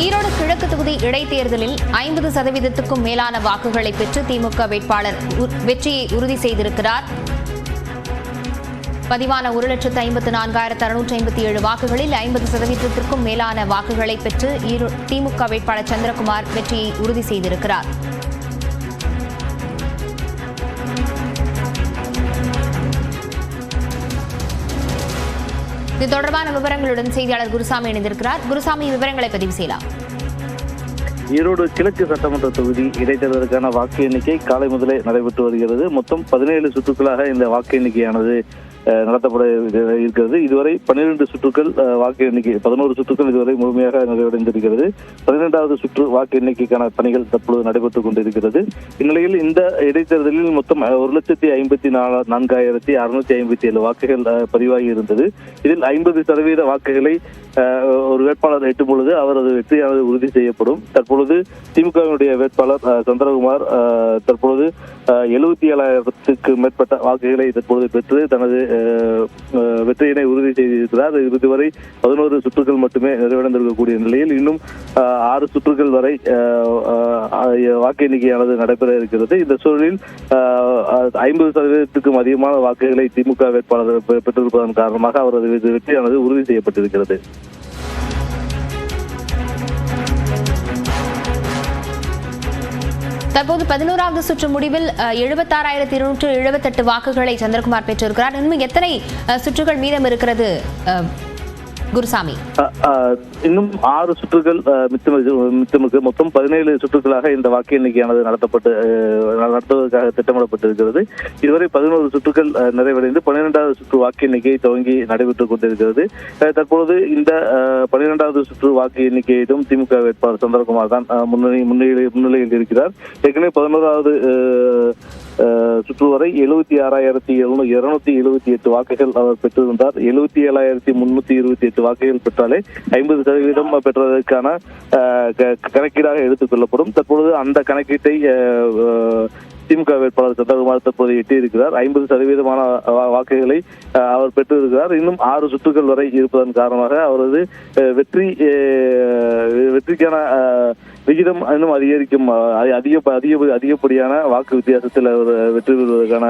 ஈரோடு கிழக்கு தொகுதி இடைத்தேர்தலில் 50% மேலான வாக்குகளை பெற்று திமுக வேட்பாளர் வெற்றியை உறுதி செய்திருக்கிறார். பதிவான 1,54,657 வாக்குகளில் 50% மேலான வாக்குகளை பெற்று திமுக வேட்பாளர் சந்திரகுமார் வெற்றியை உறுதி செய்திருக்கிறார். இது தொடர்பான விவரங்களுடன் செய்தியாளர் குருசாமி இணைந்திருக்கிறார். குருசாமி, விவரங்களை பதிவு செய்யலாம். ஈரோடு கிழக்கு சட்டமன்ற தொகுதி இடைத்தேர்தலுக்கான வாக்கு எண்ணிக்கை காலை முதலே நடைபெற்று வருகிறது. மொத்தம் 17 சுற்றுக்களாக இந்த வாக்கு எண்ணிக்கையானது நடத்தப்பட இருக்கிறது. இதுவரை 12 சுற்றுக்கள் வாக்கு எண்ணிக்கை 11 சுற்றுக்கள் இதுவரை முழுமையாக நிறைவடைந்திருக்கிறது. 12வது சுற்று வாக்கு எண்ணிக்கைக்கான பணிகள் தற்போது நடைபெற்றுக் கொண்டிருக்கிறது. இந்நிலையில் இந்த இடைத்தேர்தலில் மொத்தம் 1,54,657 வாக்குகள் பதிவாகி இருந்தது. இதில் 50% வாக்குகளை ஒரு வேட்பாளர் எட்டும் பொழுது அவரது வெற்றியானது உறுதி செய்யப்படும். தற்பொழுது திமுகவினுடைய வேட்பாளர் சந்திரகுமார் தற்பொழுது 77,000க்கு மேற்பட்ட வாக்குகளை தற்பொழுது பெற்று தனது வெற்றியினை உறுதி செய்திருக்கிறார். இதுவரை 11 சுற்றுகள் மட்டுமே நிறைவடைந்திருக்கக்கூடிய நிலையில் இன்னும் 6 சுற்றுகள் வரை வாக்கு எண்ணிக்கையானது நடைபெற இருக்கிறது. இந்த சூழலில் 50%க்கும் அதிகமான வாக்குகளை திமுக வேட்பாளர் பெற்றிருப்பதன் காரணமாக அவரது வெற்றியானது உறுதி செய்யப்பட்டிருக்கிறது. தற்போது 11வது சுற்று முடிவில் 76,278 வாக்குகளை சந்திரகுமார் பெற்றிருக்கிறார். இன்னும் எத்தனை சுற்றுகள் மீதம் இருக்கிறது குருசாமி? இன்னும் 6 சுற்றுகள் மிச்சமுக்கு மொத்தம் 17 சுற்றுகளாக இந்த வாக்கு எண்ணிக்கையானது நடத்துவதற்காக திட்டமிடப்பட்டிருக்கிறது. இதுவரை 11 சுற்றுகள் நிறைவடைந்து 12வது சுற்று வாக்கு எண்ணிக்கை துவங்கி நடைபெற்றுக் கொண்டிருக்கிறது. தற்பொழுது இந்த 12வது சுற்று வாக்கு எண்ணிக்கையிலும் திமுக வேட்பாளர் சந்திரகுமார் தான் முன்னிலையில் இருக்கிறார். ஏற்கனவே 11வது சுற்று வரை 76,278 வாக்குகள் அவர் பெற்றிருந்தார். 77,328 வாக்குகள் பெற்றாலே 50% பெற்றதற்கான கணக்கீடாக எடுத்துக் கொள்ளப்படும். தற்பொழுது அந்த கணக்கீட்டை திமுக வேட்பாளர் சந்திரகுமார் தற்போது எட்டியிருக்கிறார். 50% வாக்குகளை அவர் பெற்றிருக்கிறார். இன்னும் 6 சுற்றுகள் வரை இருப்பதன் காரணமாக அவரது வெற்றிக்கான விகிதம் இன்னும் அதிகரிக்கும். அதிகப்படியான வாக்கு வித்தியாசத்தில் அவர் வெற்றி பெறுவதற்கான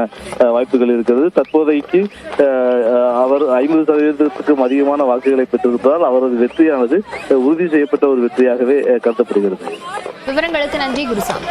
வாய்ப்புகள் இருக்கிறது. தற்போதைக்கு அவர் 50%க்கும் அதிகமான வாக்குகளை பெற்றிருப்பதால் அவரது வெற்றியானது உறுதி செய்யப்பட்ட ஒரு வெற்றியாகவே கருதப்படுகிறது. விவரங்களுக்கு நன்றி குருசாமி.